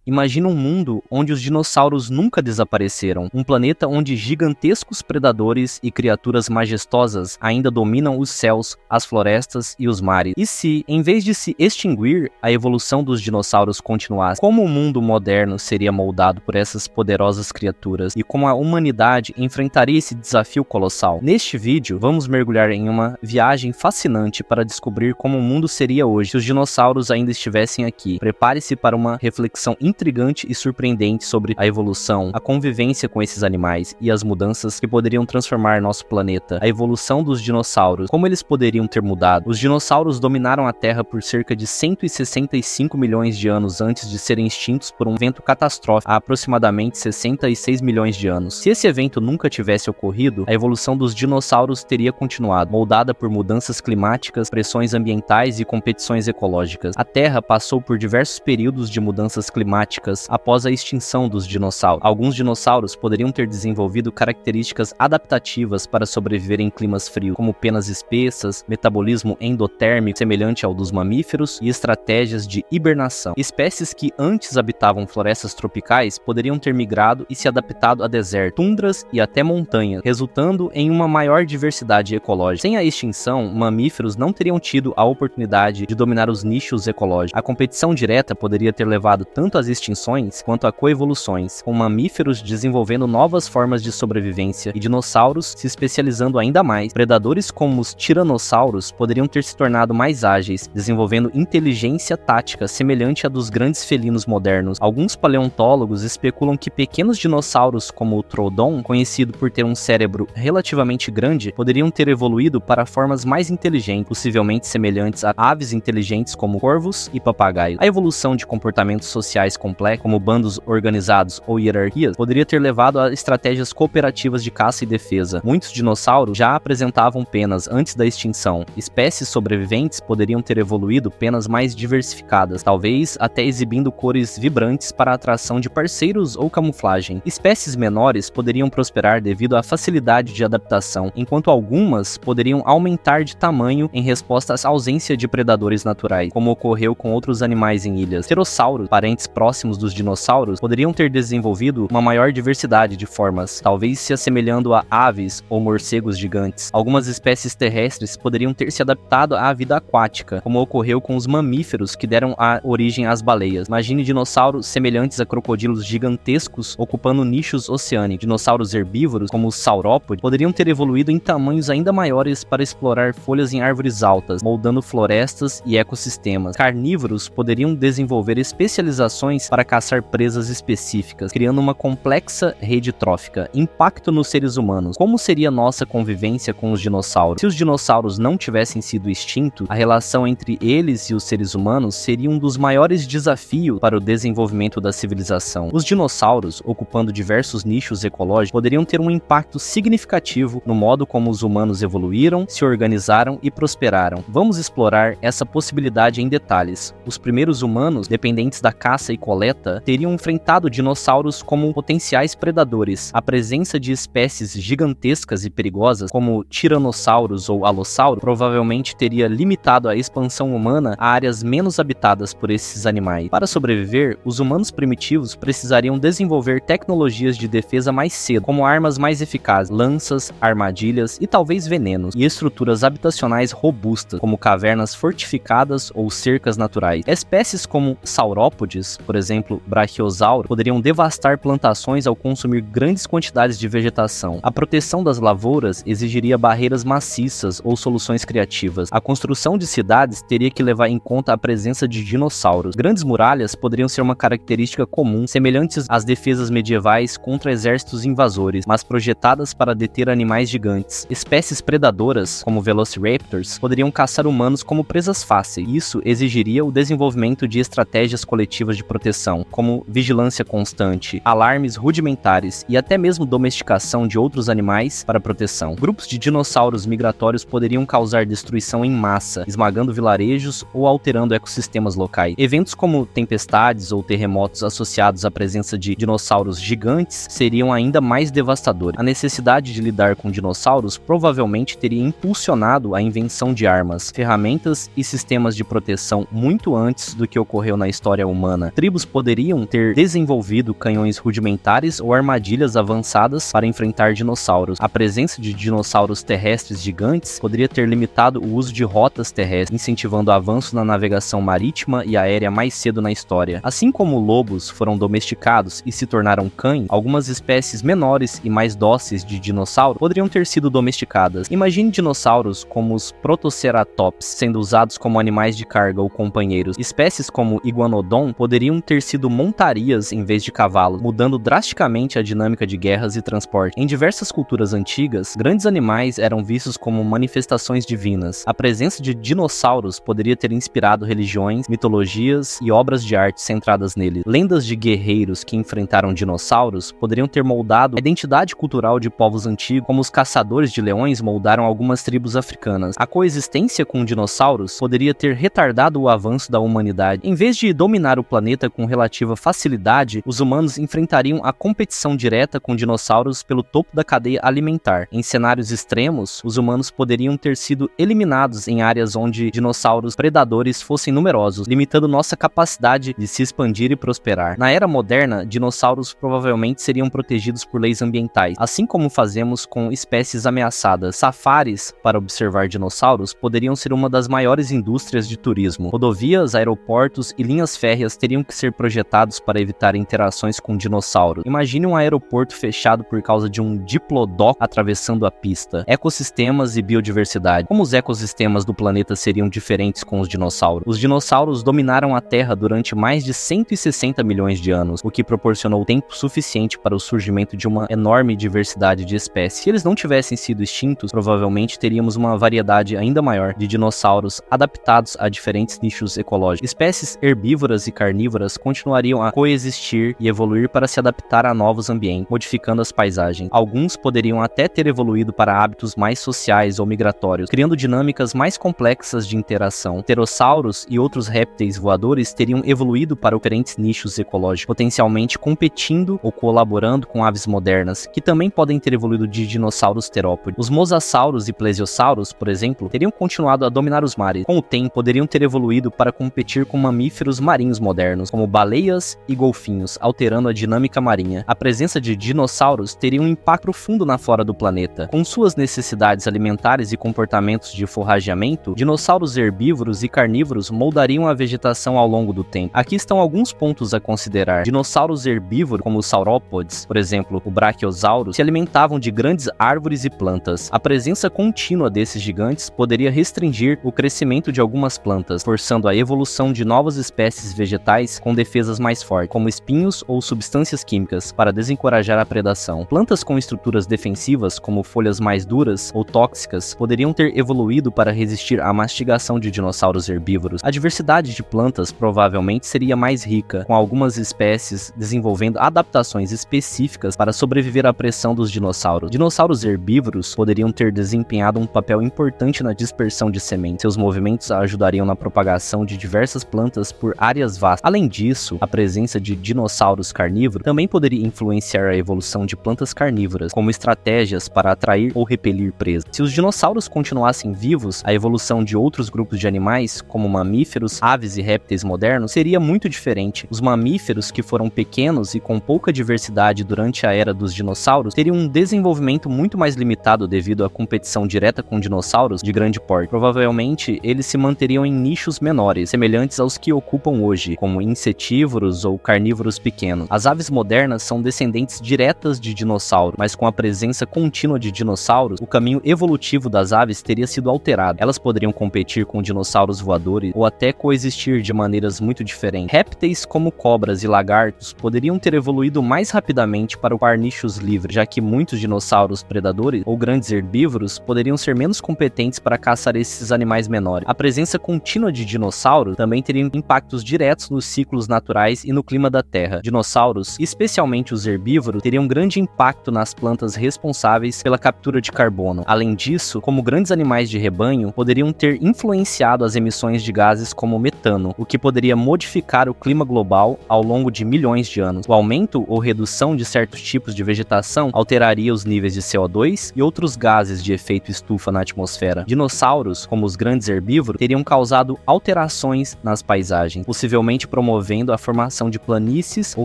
Imagina um mundo onde os dinossauros nunca desapareceram, um planeta onde gigantescos predadores e criaturas majestosas ainda dominam os céus, as florestas e os mares. E se, em vez de se extinguir, a evolução dos dinossauros continuasse? Como o mundo moderno seria moldado por essas poderosas criaturas e como a humanidade enfrentaria esse desafio colossal? Neste vídeo, vamos mergulhar em uma viagem fascinante para descobrir como o mundo seria hoje se os dinossauros ainda estivessem aqui. Prepare-se para uma reflexão intrigante e surpreendente sobre a evolução, a convivência com esses animais e as mudanças que poderiam transformar nosso planeta. A evolução dos dinossauros, como eles poderiam ter mudado? Os dinossauros dominaram a Terra por cerca de 165 milhões de anos antes de serem extintos por um evento catastrófico há aproximadamente 66 milhões de anos. Se esse evento nunca tivesse ocorrido, a evolução dos dinossauros teria continuado, moldada por mudanças climáticas, pressões ambientais e competições ecológicas. A Terra passou por diversos períodos de mudanças climáticas após a extinção dos dinossauros. Alguns dinossauros poderiam ter desenvolvido características adaptativas para sobreviver em climas frios, como penas espessas, metabolismo endotérmico semelhante ao dos mamíferos e estratégias de hibernação. Espécies que antes habitavam florestas tropicais poderiam ter migrado e se adaptado a desertos, tundras e até montanhas, resultando em uma maior diversidade ecológica. Sem a extinção, mamíferos não teriam tido a oportunidade de dominar os nichos ecológicos. A competição direta poderia ter levado tanto às extinções quanto a coevoluções, com mamíferos desenvolvendo novas formas de sobrevivência e dinossauros se especializando ainda mais. Predadores como os tiranossauros poderiam ter se tornado mais ágeis, desenvolvendo inteligência tática semelhante à dos grandes felinos modernos. Alguns paleontólogos especulam que pequenos dinossauros como o Troodon, conhecido por ter um cérebro relativamente grande, poderiam ter evoluído para formas mais inteligentes, possivelmente semelhantes a aves inteligentes como corvos e papagaios. A evolução de comportamentos sociais complexos, como bandos organizados ou hierarquias, poderia ter levado a estratégias cooperativas de caça e defesa. Muitos dinossauros já apresentavam penas antes da extinção. Espécies sobreviventes poderiam ter evoluído penas mais diversificadas, talvez até exibindo cores vibrantes para a atração de parceiros ou camuflagem. Espécies menores poderiam prosperar devido à facilidade de adaptação, enquanto algumas poderiam aumentar de tamanho em resposta à ausência de predadores naturais, como ocorreu com outros animais em ilhas. Pterossauros, parentes próximos dos dinossauros, poderiam ter desenvolvido uma maior diversidade de formas, talvez se assemelhando a aves ou morcegos gigantes. Algumas espécies terrestres poderiam ter se adaptado à vida aquática, como ocorreu com os mamíferos que deram a origem às baleias. Imagine dinossauros semelhantes a crocodilos gigantescos ocupando nichos oceânicos. Dinossauros herbívoros, como os saurópodes, poderiam ter evoluído em tamanhos ainda maiores para explorar folhas em árvores altas, moldando florestas e ecossistemas. Carnívoros poderiam desenvolver especializações para caçar presas específicas, criando uma complexa rede trófica. Impacto nos seres humanos. Como seria nossa convivência com os dinossauros? Se os dinossauros não tivessem sido extintos, a relação entre eles e os seres humanos seria um dos maiores desafios para o desenvolvimento da civilização. Os dinossauros, ocupando diversos nichos ecológicos, poderiam ter um impacto significativo no modo como os humanos evoluíram, se organizaram e prosperaram. Vamos explorar essa possibilidade em detalhes. Os primeiros humanos, dependentes da caça e coleta, teriam enfrentado dinossauros como potenciais predadores. A presença de espécies gigantescas e perigosas, como tiranossauros ou alossauros, provavelmente teria limitado a expansão humana a áreas menos habitadas por esses animais. Para sobreviver, os humanos primitivos precisariam desenvolver tecnologias de defesa mais cedo, como armas mais eficazes, lanças, armadilhas e talvez venenos, e estruturas habitacionais robustas, como cavernas fortificadas ou cercas naturais. Espécies como saurópodes, por exemplo, brachiosauro, poderiam devastar plantações ao consumir grandes quantidades de vegetação. A proteção das lavouras exigiria barreiras maciças ou soluções criativas. A construção de cidades teria que levar em conta a presença de dinossauros. Grandes muralhas poderiam ser uma característica comum, semelhantes às defesas medievais contra exércitos invasores, mas projetadas para deter animais gigantes. Espécies predadoras, como velociraptors, poderiam caçar humanos como presas fáceis. Isso exigiria o desenvolvimento de estratégias coletivas de proteção, como vigilância constante, alarmes rudimentares e até mesmo domesticação de outros animais para proteção. Grupos de dinossauros migratórios poderiam causar destruição em massa, esmagando vilarejos ou alterando ecossistemas locais. Eventos como tempestades ou terremotos associados à presença de dinossauros gigantes seriam ainda mais devastadores. A necessidade de lidar com dinossauros provavelmente teria impulsionado a invenção de armas, ferramentas e sistemas de proteção muito antes do que ocorreu na história humana. Tribos lobos poderiam ter desenvolvido canhões rudimentares ou armadilhas avançadas para enfrentar dinossauros. A presença de dinossauros terrestres gigantes poderia ter limitado o uso de rotas terrestres, incentivando o avanço na navegação marítima e aérea mais cedo na história. Assim como lobos foram domesticados e se tornaram cães, algumas espécies menores e mais dóceis de dinossauro poderiam ter sido domesticadas. Imagine dinossauros como os Protoceratops sendo usados como animais de carga ou companheiros. Espécies como Iguanodon poderiam ter sido montarias em vez de cavalos, mudando drasticamente a dinâmica de guerras e transporte. Em diversas culturas antigas, grandes animais eram vistos como manifestações divinas. A presença de dinossauros poderia ter inspirado religiões, mitologias e obras de arte centradas neles. Lendas de guerreiros que enfrentaram dinossauros poderiam ter moldado a identidade cultural de povos antigos, como os caçadores de leões moldaram algumas tribos africanas. A coexistência com dinossauros poderia ter retardado o avanço da humanidade. Em vez de dominar o planeta com relativa facilidade, os humanos enfrentariam a competição direta com dinossauros pelo topo da cadeia alimentar. Em cenários extremos, os humanos poderiam ter sido eliminados em áreas onde dinossauros predadores fossem numerosos, limitando nossa capacidade de se expandir e prosperar. Na era moderna, dinossauros provavelmente seriam protegidos por leis ambientais, assim como fazemos com espécies ameaçadas. Safaris para observar dinossauros poderiam ser uma das maiores indústrias de turismo. Rodovias, aeroportos e linhas férreas teriam que ser projetados para evitar interações com dinossauros. Imagine um aeroporto fechado por causa de um diplodocus atravessando a pista. Ecossistemas e biodiversidade. Como os ecossistemas do planeta seriam diferentes com os dinossauros? Os dinossauros dominaram a Terra durante mais de 160 milhões de anos, o que proporcionou tempo suficiente para o surgimento de uma enorme diversidade de espécies. Se eles não tivessem sido extintos, provavelmente teríamos uma variedade ainda maior de dinossauros adaptados a diferentes nichos ecológicos. Espécies herbívoras e carnívoras continuariam a coexistir e evoluir para se adaptar a novos ambientes, modificando as paisagens. Alguns poderiam até ter evoluído para hábitos mais sociais ou migratórios, criando dinâmicas mais complexas de interação. Pterossauros e outros répteis voadores teriam evoluído para diferentes nichos ecológicos, potencialmente competindo ou colaborando com aves modernas, que também podem ter evoluído de dinossauros terópodes. Os mosassauros e plesiosauros, por exemplo, teriam continuado a dominar os mares. Com o tempo, poderiam ter evoluído para competir com mamíferos marinhos modernos, como baleias e golfinhos, alterando a dinâmica marinha. A presença de dinossauros teria um impacto profundo na flora do planeta. Com suas necessidades alimentares e comportamentos de forrageamento, dinossauros herbívoros e carnívoros moldariam a vegetação ao longo do tempo. Aqui estão alguns pontos a considerar. Dinossauros herbívoros, como os saurópodes, por exemplo, o brachiosaurus, se alimentavam de grandes árvores e plantas. A presença contínua desses gigantes poderia restringir o crescimento de algumas plantas, forçando a evolução de novas espécies vegetais com defesas mais fortes, como espinhos ou substâncias químicas, para desencorajar a predação. Plantas com estruturas defensivas, como folhas mais duras ou tóxicas, poderiam ter evoluído para resistir à mastigação de dinossauros herbívoros. A diversidade de plantas provavelmente seria mais rica, com algumas espécies desenvolvendo adaptações específicas para sobreviver à pressão dos dinossauros. Dinossauros herbívoros poderiam ter desempenhado um papel importante na dispersão de sementes. Seus movimentos ajudariam na propagação de diversas plantas por áreas vastas. Além disso, a presença de dinossauros carnívoros também poderia influenciar a evolução de plantas carnívoras, como estratégias para atrair ou repelir presas. Se os dinossauros continuassem vivos, a evolução de outros grupos de animais, como mamíferos, aves e répteis modernos, seria muito diferente. Os mamíferos, que foram pequenos e com pouca diversidade durante a era dos dinossauros, teriam um desenvolvimento muito mais limitado devido à competição direta com dinossauros de grande porte. Provavelmente, eles se manteriam em nichos menores, semelhantes aos que ocupam hoje, como insetívoros ou carnívoros pequenos. As aves modernas são descendentes diretas de dinossauros, mas com a presença contínua de dinossauros, o caminho evolutivo das aves teria sido alterado. Elas poderiam competir com dinossauros voadores ou até coexistir de maneiras muito diferentes. Répteis como cobras e lagartos poderiam ter evoluído mais rapidamente para ocupar nichos livres, já que muitos dinossauros predadores ou grandes herbívoros poderiam ser menos competentes para caçar esses animais menores. A presença contínua de dinossauros também teria impactos diretos nos ciclos naturais e no clima da Terra. Dinossauros, especialmente os herbívoros, teriam grande impacto nas plantas responsáveis pela captura de carbono. Além disso, como grandes animais de rebanho, poderiam ter influenciado as emissões de gases como metano, o que poderia modificar o clima global ao longo de milhões de anos. O aumento ou redução de certos tipos de vegetação alteraria os níveis de CO2 e outros gases de efeito estufa na atmosfera. Dinossauros, como os grandes herbívoros, teriam causado alterações nas paisagens, possivelmente promovendo promovendo a formação de planícies ou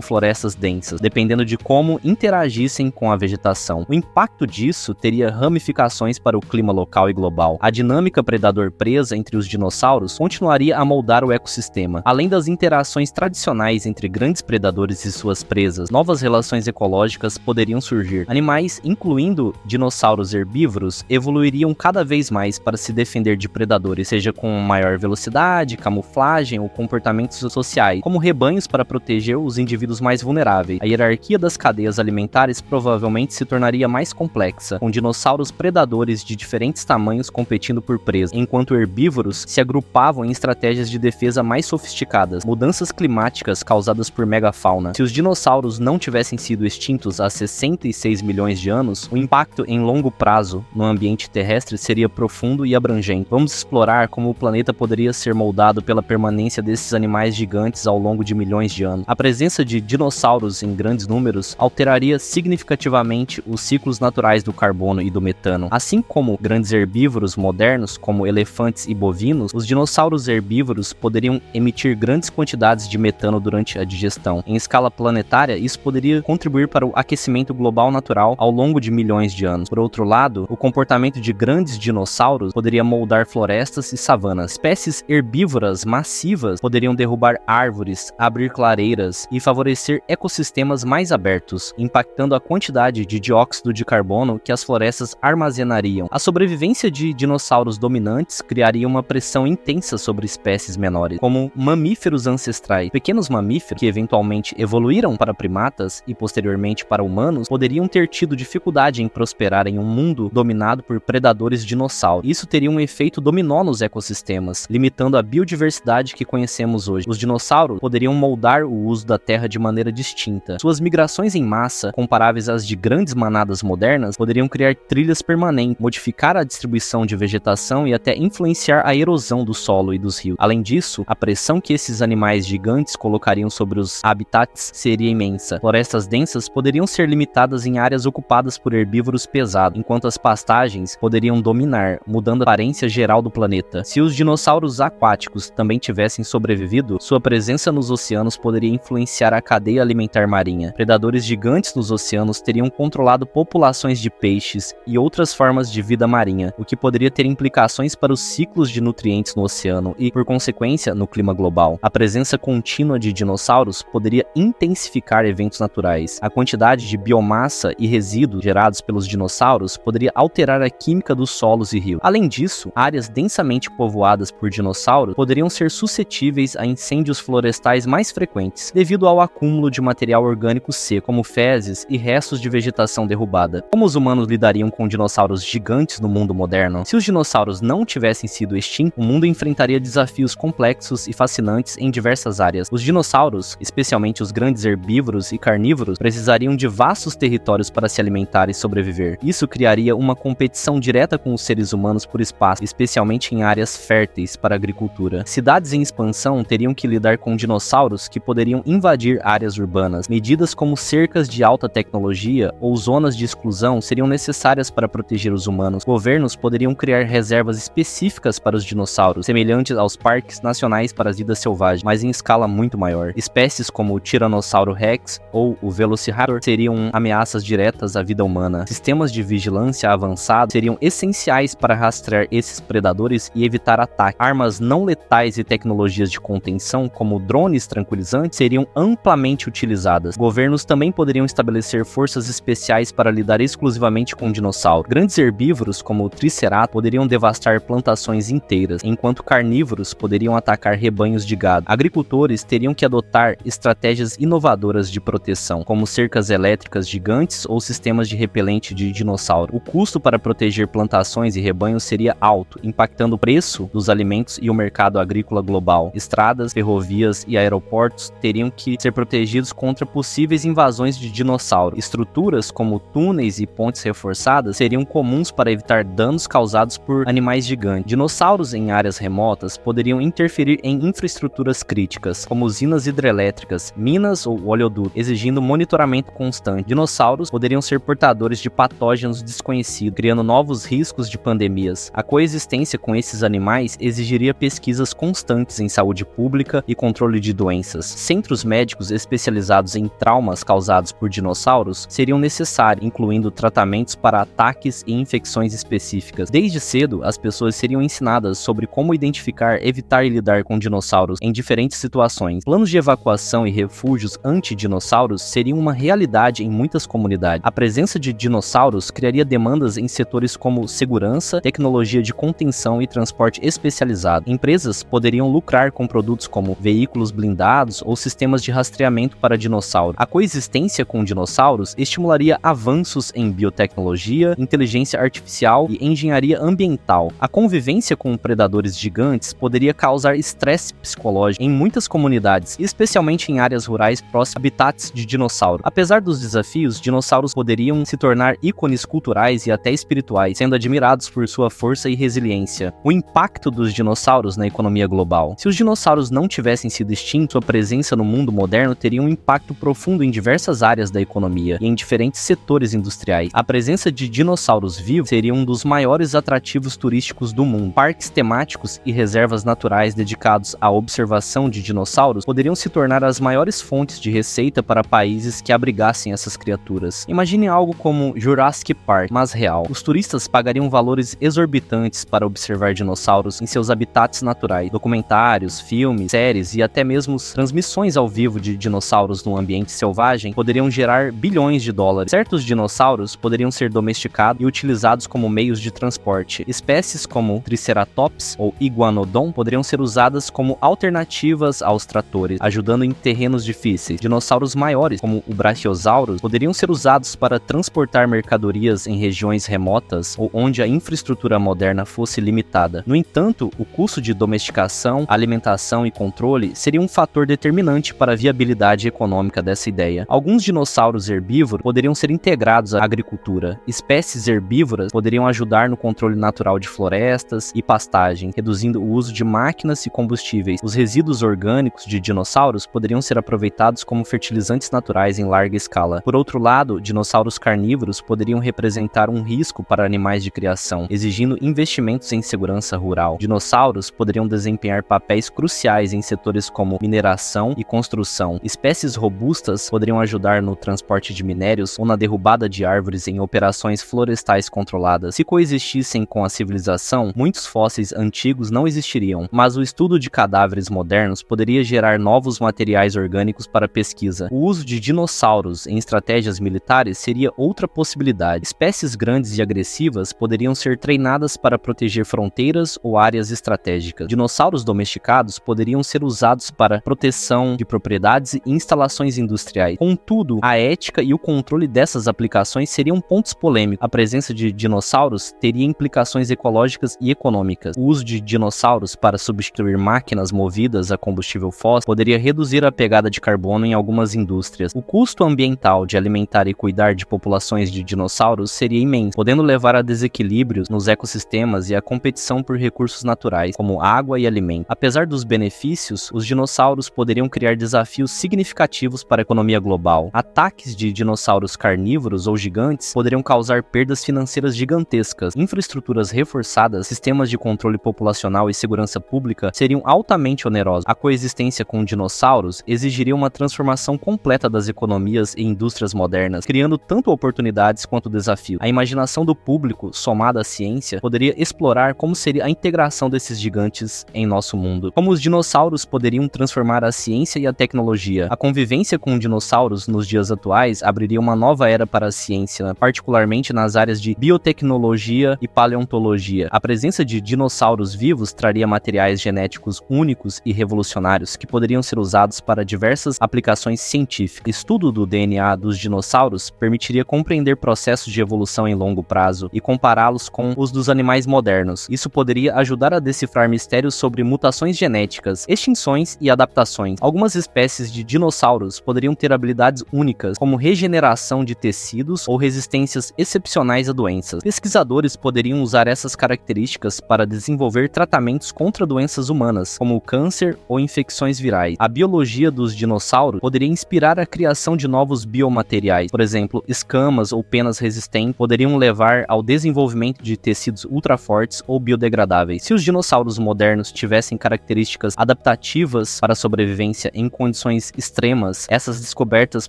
florestas densas, dependendo de como interagissem com a vegetação. O impacto disso teria ramificações para o clima local e global. A dinâmica predador-presa entre os dinossauros continuaria a moldar o ecossistema. Além das interações tradicionais entre grandes predadores e suas presas, novas relações ecológicas poderiam surgir. Animais, incluindo dinossauros herbívoros, evoluiriam cada vez mais para se defender de predadores, seja com maior velocidade, camuflagem ou comportamentos sociais, como rebanhos para proteger os indivíduos mais vulneráveis. A hierarquia das cadeias alimentares provavelmente se tornaria mais complexa, com dinossauros predadores de diferentes tamanhos competindo por presa, enquanto herbívoros se agrupavam em estratégias de defesa mais sofisticadas. Mudanças climáticas causadas por megafauna. Se os dinossauros não tivessem sido extintos há 66 milhões de anos, o impacto em longo prazo no ambiente terrestre seria profundo e abrangente. Vamos explorar como o planeta poderia ser moldado pela permanência desses animais gigantes ao longo de milhões de anos. A presença de dinossauros em grandes números alteraria significativamente os ciclos naturais do carbono e do metano. Assim como grandes herbívoros modernos, como elefantes e bovinos, os dinossauros herbívoros poderiam emitir grandes quantidades de metano durante a digestão. Em escala planetária, isso poderia contribuir para o aquecimento global natural ao longo de milhões de anos. Por outro lado, o comportamento de grandes dinossauros poderia moldar florestas e savanas. Espécies herbívoras massivas poderiam derrubar árvores, abrir clareiras e favorecer ecossistemas mais abertos, impactando a quantidade de dióxido de carbono que as florestas armazenariam. A sobrevivência de dinossauros dominantes criaria uma pressão intensa sobre espécies menores, como mamíferos ancestrais. Pequenos mamíferos, que eventualmente evoluíram para primatas e posteriormente para humanos, poderiam ter tido dificuldade em prosperar em um mundo dominado por predadores dinossauros. Isso teria um efeito dominó nos ecossistemas, limitando a biodiversidade que conhecemos hoje. Os dinossauros poderiam moldar o uso da terra de maneira distinta. Suas migrações em massa, comparáveis às de grandes manadas modernas, poderiam criar trilhas permanentes, modificar a distribuição de vegetação e até influenciar a erosão do solo e dos rios. Além disso, a pressão que esses animais gigantes colocariam sobre os habitats seria imensa. Florestas densas poderiam ser limitadas em áreas ocupadas por herbívoros pesados, enquanto as pastagens poderiam dominar, mudando a aparência geral do planeta. Se os dinossauros aquáticos também tivessem sobrevivido, sua presença nos oceanos poderia influenciar a cadeia alimentar marinha. Predadores gigantes nos oceanos teriam controlado populações de peixes e outras formas de vida marinha, o que poderia ter implicações para os ciclos de nutrientes no oceano e, por consequência, no clima global. A presença contínua de dinossauros poderia intensificar eventos naturais. A quantidade de biomassa e resíduos gerados pelos dinossauros poderia alterar a química dos solos e rios. Além disso, áreas densamente povoadas por dinossauros poderiam ser suscetíveis a incêndios florestais mais frequentes, devido ao acúmulo de material orgânico seco, como fezes e restos de vegetação derrubada. Como os humanos lidariam com dinossauros gigantes no mundo moderno? Se os dinossauros não tivessem sido extintos, o mundo enfrentaria desafios complexos e fascinantes em diversas áreas. Os dinossauros, especialmente os grandes herbívoros e carnívoros, precisariam de vastos territórios para se alimentar e sobreviver. Isso criaria uma competição direta com os seres humanos por espaço, especialmente em áreas férteis para a agricultura. Cidades em expansão teriam que lidar com dinossauros que poderiam invadir áreas urbanas. Medidas como cercas de alta tecnologia ou zonas de exclusão seriam necessárias para proteger os humanos. Governos poderiam criar reservas específicas para os dinossauros, semelhantes aos parques nacionais para as vidas selvagens, mas em escala muito maior. Espécies como o Tiranossauro Rex ou o Velociraptor seriam ameaças diretas à vida humana. Sistemas de vigilância avançados seriam essenciais para rastrear esses predadores e evitar ataques. Armas não letais e tecnologias de contenção, como drones tranquilizantes, seriam amplamente utilizadas. Governos também poderiam estabelecer forças especiais para lidar exclusivamente com dinossauros. Grandes herbívoros, como o Triceratops, poderiam devastar plantações inteiras, enquanto carnívoros poderiam atacar rebanhos de gado. Agricultores teriam que adotar estratégias inovadoras de proteção, como cercas elétricas gigantes ou sistemas de repelente de dinossauro. O custo para proteger plantações e rebanhos seria alto, impactando o preço dos alimentos e o mercado agrícola global. Estradas, ferrovias e aeroportos teriam que ser protegidos contra possíveis invasões de dinossauros. Estruturas como túneis e pontes reforçadas seriam comuns para evitar danos causados por animais gigantes. Dinossauros em áreas remotas poderiam interferir em infraestruturas críticas, como usinas hidrelétricas, minas ou oleodutos, exigindo monitoramento constante. Dinossauros poderiam ser portadores de patógenos desconhecidos, criando novos riscos de pandemias. A coexistência com esses animais exigiria pesquisas constantes em saúde pública e controle controle de doenças. Centros médicos especializados em traumas causados por dinossauros seriam necessários, incluindo tratamentos para ataques e infecções específicas. Desde cedo, as pessoas seriam ensinadas sobre como identificar, evitar e lidar com dinossauros em diferentes situações. Planos de evacuação e refúgios anti-dinossauros seriam uma realidade em muitas comunidades. A presença de dinossauros criaria demandas em setores como segurança, tecnologia de contenção e transporte especializado. Empresas poderiam lucrar com produtos como veículos blindados ou sistemas de rastreamento para dinossauros. A coexistência com dinossauros estimularia avanços em biotecnologia, inteligência artificial e engenharia ambiental. A convivência com predadores gigantes poderia causar estresse psicológico em muitas comunidades, especialmente em áreas rurais próximas a habitats de dinossauro. Apesar dos desafios, dinossauros poderiam se tornar ícones culturais e até espirituais, sendo admirados por sua força e resiliência. O impacto dos dinossauros na economia global. Se os dinossauros não tivessem sido extintos, sua presença no mundo moderno teria um impacto profundo em diversas áreas da economia e em diferentes setores industriais. A presença de dinossauros vivos seria um dos maiores atrativos turísticos do mundo. Parques temáticos e reservas naturais dedicados à observação de dinossauros poderiam se tornar as maiores fontes de receita para países que abrigassem essas criaturas. Imagine algo como Jurassic Park, mas real. Os turistas pagariam valores exorbitantes para observar dinossauros em seus habitats naturais. Documentários, filmes, séries e até mesmo transmissões ao vivo de dinossauros no ambiente selvagem poderiam gerar bilhões de dólares. Certos dinossauros poderiam ser domesticados e utilizados como meios de transporte. Espécies como Triceratops ou Iguanodon poderiam ser usadas como alternativas aos tratores, ajudando em terrenos difíceis. Dinossauros maiores, como o Brachiosaurus, poderiam ser usados para transportar mercadorias em regiões remotas ou onde a infraestrutura moderna fosse limitada. No entanto, o custo de domesticação, alimentação e controle seria um fator determinante para a viabilidade econômica dessa ideia. Alguns dinossauros herbívoros poderiam ser integrados à agricultura. Espécies herbívoras poderiam ajudar no controle natural de florestas e pastagem, reduzindo o uso de máquinas e combustíveis. Os resíduos orgânicos de dinossauros poderiam ser aproveitados como fertilizantes naturais em larga escala. Por outro lado, dinossauros carnívoros poderiam representar um risco para animais de criação, exigindo investimentos em segurança rural. Dinossauros poderiam desempenhar papéis cruciais em setores como mineração e construção. Espécies robustas poderiam ajudar no transporte de minérios ou na derrubada de árvores em operações florestais controladas. Se coexistissem com a civilização, muitos fósseis antigos não existiriam, mas o estudo de cadáveres modernos poderia gerar novos materiais orgânicos para pesquisa. O uso de dinossauros em estratégias militares seria outra possibilidade. Espécies grandes e agressivas poderiam ser treinadas para proteger fronteiras ou áreas estratégicas. Dinossauros domesticados poderiam ser usados para proteção de propriedades e instalações industriais. Contudo, a ética e o controle dessas aplicações seriam pontos polêmicos. A presença de dinossauros teria implicações ecológicas e econômicas. O uso de dinossauros para substituir máquinas movidas a combustível fóssil poderia reduzir a pegada de carbono em algumas indústrias. O custo ambiental de alimentar e cuidar de populações de dinossauros seria imenso, podendo levar a desequilíbrios nos ecossistemas e a competição por recursos naturais, como água e alimento. Apesar dos benefícios, os dinossauros poderiam criar desafios significativos para a economia global. Ataques de dinossauros carnívoros ou gigantes poderiam causar perdas financeiras gigantescas. Infraestruturas reforçadas, sistemas de controle populacional e segurança pública seriam altamente onerosos. A coexistência com dinossauros exigiria uma transformação completa das economias e indústrias modernas, criando tanto oportunidades quanto desafios. A imaginação do público, somada à ciência, poderia explorar como seria a integração desses gigantes em nosso mundo. Como os dinossauros poderiam transformar a ciência e a tecnologia. A convivência com dinossauros nos dias atuais abriria uma nova era para a ciência, particularmente nas áreas de biotecnologia e paleontologia. A presença de dinossauros vivos traria materiais genéticos únicos e revolucionários que poderiam ser usados para diversas aplicações científicas. Estudo do DNA dos dinossauros permitiria compreender processos de evolução em longo prazo e compará-los com os dos animais modernos. Isso poderia ajudar a decifrar mistérios sobre mutações genéticas, extinções e adaptações. Algumas espécies de dinossauros poderiam ter habilidades únicas, como regeneração de tecidos ou resistências excepcionais a doenças. Pesquisadores poderiam usar essas características para desenvolver tratamentos contra doenças humanas, como o câncer ou infecções virais. A biologia dos dinossauros poderia inspirar a criação de novos biomateriais. Por exemplo, escamas ou penas resistentes poderiam levar ao desenvolvimento de tecidos ultrafortes ou biodegradáveis. Se os dinossauros modernos tivessem características adaptativas vivas para sobrevivência em condições extremas, essas descobertas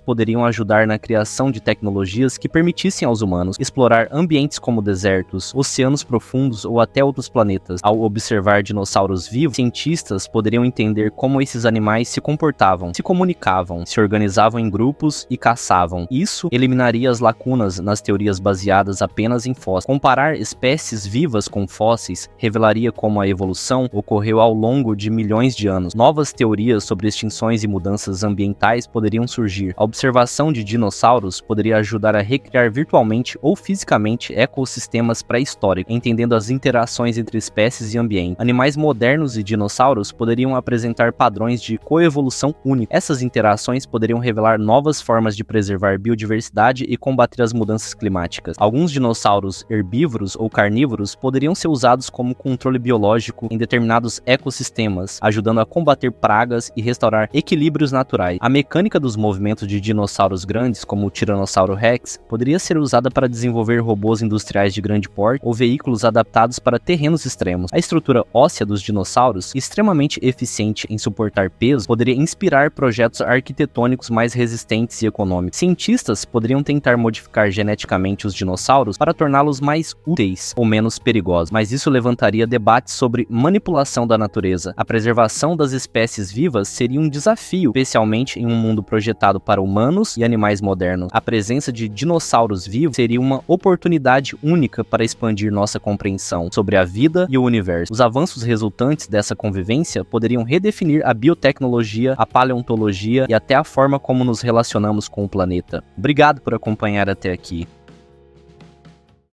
poderiam ajudar na criação de tecnologias que permitissem aos humanos explorar ambientes como desertos, oceanos profundos ou até outros planetas. Ao observar dinossauros vivos, cientistas poderiam entender como esses animais se comportavam, se comunicavam, se organizavam em grupos e caçavam. Isso eliminaria as lacunas nas teorias baseadas apenas em fósseis. Comparar espécies vivas com fósseis revelaria como a evolução ocorreu ao longo de milhões de anos. Novas teorias sobre extinções e mudanças ambientais poderiam surgir. A observação de dinossauros poderia ajudar a recriar virtualmente ou fisicamente ecossistemas pré-históricos, entendendo as interações entre espécies e ambiente. Animais modernos e dinossauros poderiam apresentar padrões de coevolução únicos. Essas interações poderiam revelar novas formas de preservar biodiversidade e combater as mudanças climáticas. Alguns dinossauros herbívoros ou carnívoros poderiam ser usados como controle biológico em determinados ecossistemas, ajudando a combater pragas e restaurar equilíbrios naturais. A mecânica dos movimentos de dinossauros grandes, como o Tiranossauro Rex, poderia ser usada para desenvolver robôs industriais de grande porte ou veículos adaptados para terrenos extremos. A estrutura óssea dos dinossauros, extremamente eficiente em suportar peso, poderia inspirar projetos arquitetônicos mais resistentes e econômicos. Cientistas poderiam tentar modificar geneticamente os dinossauros para torná-los mais úteis ou menos perigosos, mas isso levantaria debates sobre manipulação da natureza. A preservação das espécies vivas seria um desafio, especialmente em um mundo projetado para humanos e animais modernos. A presença de dinossauros vivos seria uma oportunidade única para expandir nossa compreensão sobre a vida e o universo. Os avanços resultantes dessa convivência poderiam redefinir a biotecnologia, a paleontologia e até a forma como nos relacionamos com o planeta. Obrigado por acompanhar até aqui.